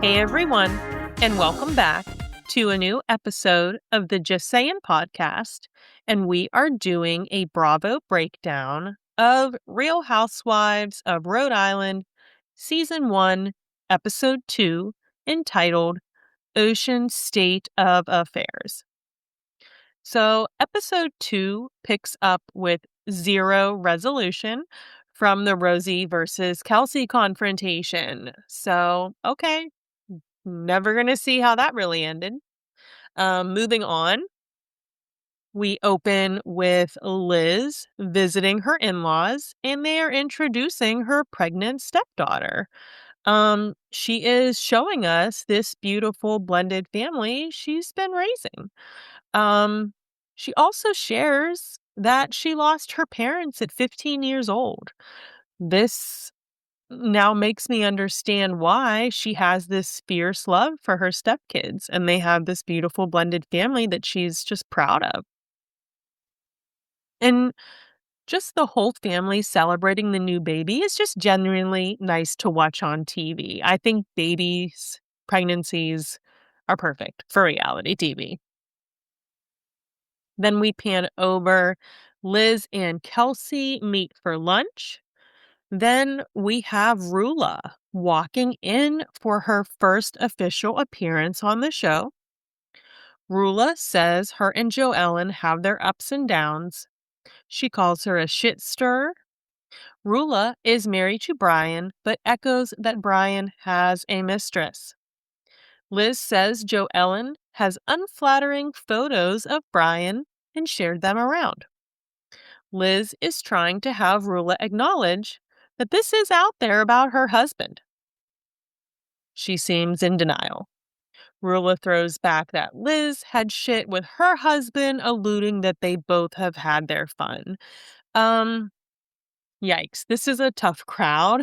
Hey everyone, and welcome back to a new episode of the Just Sayin' podcast. And we are doing a Bravo breakdown of Real Housewives of Rhode Island, Season 1, Episode 2, entitled Ocean State of Affairs. So, Episode 2 picks up with zero resolution from the Rosie versus Kelsey confrontation. So, okay, never going to see how that really ended. Moving on, we open with Liz visiting her in-laws, and they are introducing her pregnant stepdaughter. She is showing us this beautiful blended family she's been raising. She also shares that she lost her parents at 15 years old. This now makes me understand why she has this fierce love for her stepkids, and they have this beautiful blended family that she's just proud of. And just the whole family celebrating the new baby is just genuinely nice to watch on TV. I think babies, pregnancies are perfect for reality TV. Then we pan over. Liz and Kelsey meet for lunch. Then we have Rulla walking in for her first official appearance on the show. Rulla says her and Joellen have their ups and downs. She calls her a shit stirrer. Rulla is married to Brian, but echoes that Brian has a mistress. Liz says Joellen has unflattering photos of Brian and shared them around. Liz is trying to have Rulla acknowledge that this is out there about her husband. She seems in denial. Rulla throws back that Liz had shit with her husband, alluding that they both have had their fun. Yikes. This is a tough crowd.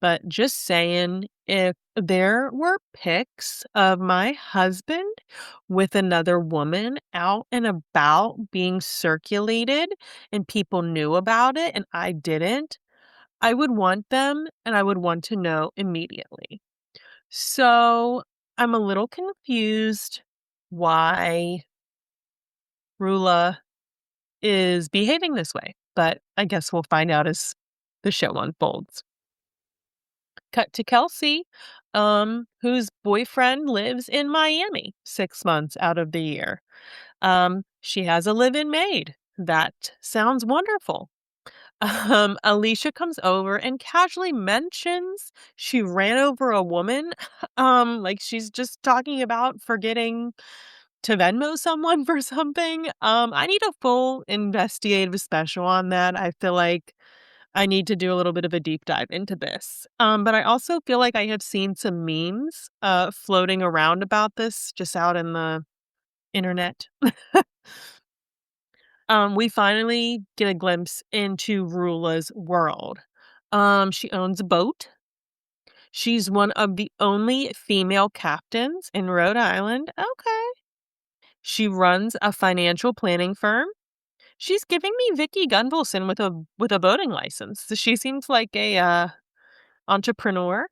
But just saying, if there were pics of my husband with another woman out and about being circulated and people knew about it and I didn't, I would want them and I would want to know immediately. So I'm a little confused why Rulla is behaving this way, but I guess we'll find out as the show unfolds. Cut to Kelsey, whose boyfriend lives in Miami 6 months out of the year. She has a live-in maid. That sounds wonderful. Alicia comes over and casually mentions she ran over a woman. Like she's just talking about forgetting to Venmo someone for something. I need a full investigative special on that. I feel like I need to do a little bit of a deep dive into this. But I also feel like I have seen some memes floating around about this just out in the internet. We finally get a glimpse into Rulla's world. She owns a boat. She's one of the only female captains in Rhode Island. Okay. She runs a financial planning firm. She's giving me Vicky Gunvalson with a boating license. So she seems like a entrepreneur.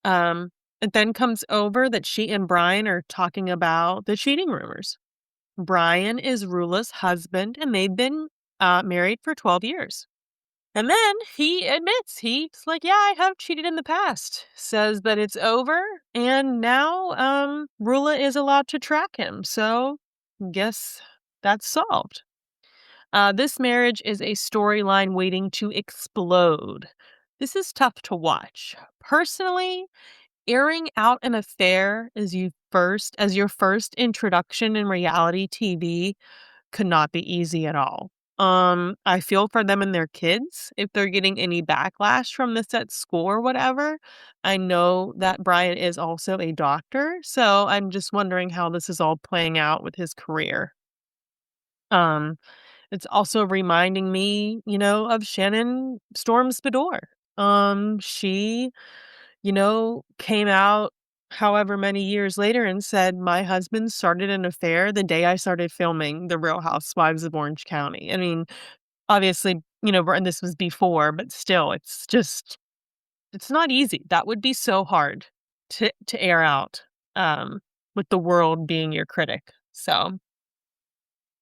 It then comes over that she and Brian are talking about the cheating rumors. Brian is Rulla's husband, and they've been married for 12 years. And then he admits, he's like, yeah, I have cheated in the past. Says that it's over, and now Rulla is allowed to track him. So guess that's solved. This marriage is a storyline waiting to explode. This is tough to watch. Personally, airing out an affair as your first introduction in reality TV could not be easy at all. I feel for them and their kids if they're getting any backlash from this at school or whatever. I know that Brian is also a doctor, so I'm just wondering how this is all playing out with his career. It's also reminding me, of Shannon Storm Spador. She, came out however many years later and said, my husband started an affair the day I started filming The Real Housewives of Orange County. I mean, obviously, and this was before, but still, it's just it's not easy. That would be so hard to air out, um, with the world being your critic. So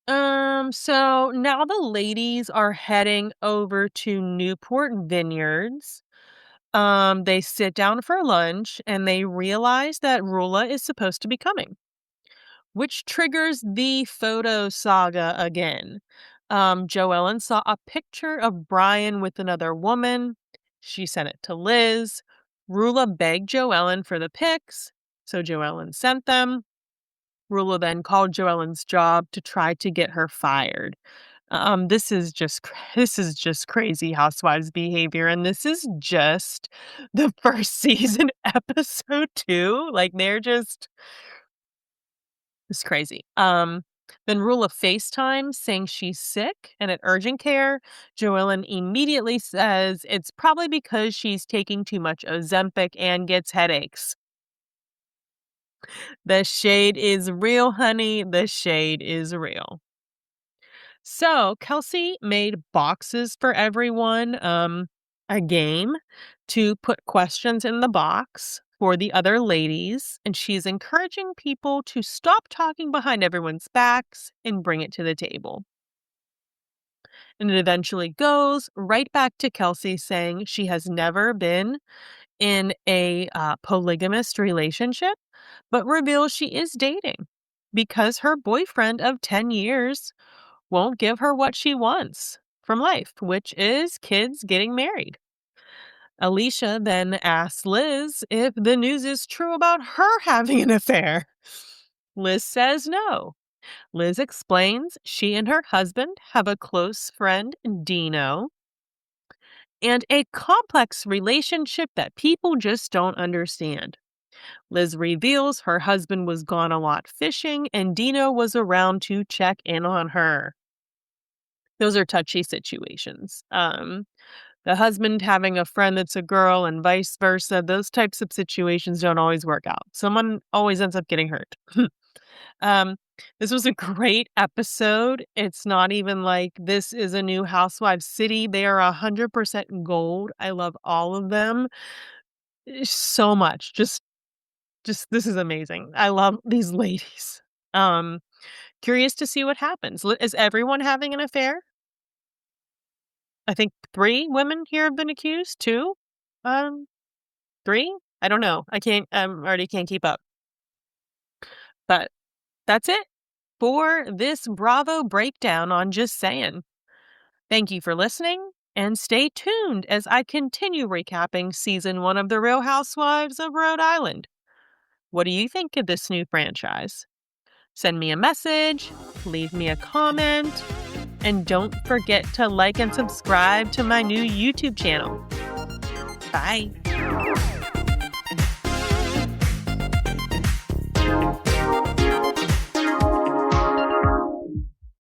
now the ladies are heading over to Newport Vineyards. They sit down for lunch and they realize that Rulla is supposed to be coming, which triggers the photo saga again. Joellen saw a picture of Brian with another woman. She sent it to Liz. Rulla begged Joellen for the pics, so Joellen sent them. Rulla then called Joellen's job to try to get her fired. This is just crazy housewives behavior, and this is just the first season episode 2. Like they're just it's crazy. Then Rulla FaceTime saying she's sick and at urgent care. Joellen immediately says it's probably because she's taking too much Ozempic and gets headaches. The shade is real, honey. The shade is real. So Kelsey made boxes for everyone, a game to put questions in the box for the other ladies, and she's encouraging people to stop talking behind everyone's backs and bring it to the table. And it eventually goes right back to Kelsey saying she has never been in a polygamous relationship, but reveals she is dating because her boyfriend of 10 years won't give her what she wants from life, which is kids getting married. Alicia then asks Liz if the news is true about her having an affair. Liz says no. Liz explains she and her husband have a close friend, Dino, and a complex relationship that people just don't understand. Liz reveals her husband was gone a lot fishing and Dino was around to check in on her. Those are touchy situations. The husband having a friend that's a girl and vice versa, those types of situations don't always work out. Someone always ends up getting hurt. um, this was a great episode. It's not even like this is a new Housewives city. They are 100% gold. I love all of them so much. Just this is amazing. I love these ladies. Um, Curious to see what happens. Is everyone having an affair? I think 3 women here have been accused. 2? 3? I don't know. I can't already can't keep up. But that's it for this Bravo breakdown on Just Saying. Thank you for listening, and stay tuned as I continue recapping season 1 of The Real Housewives of Rhode Island. What do you think of this new franchise? Send me a message, leave me a comment, and don't forget to like and subscribe to my new YouTube channel. Bye.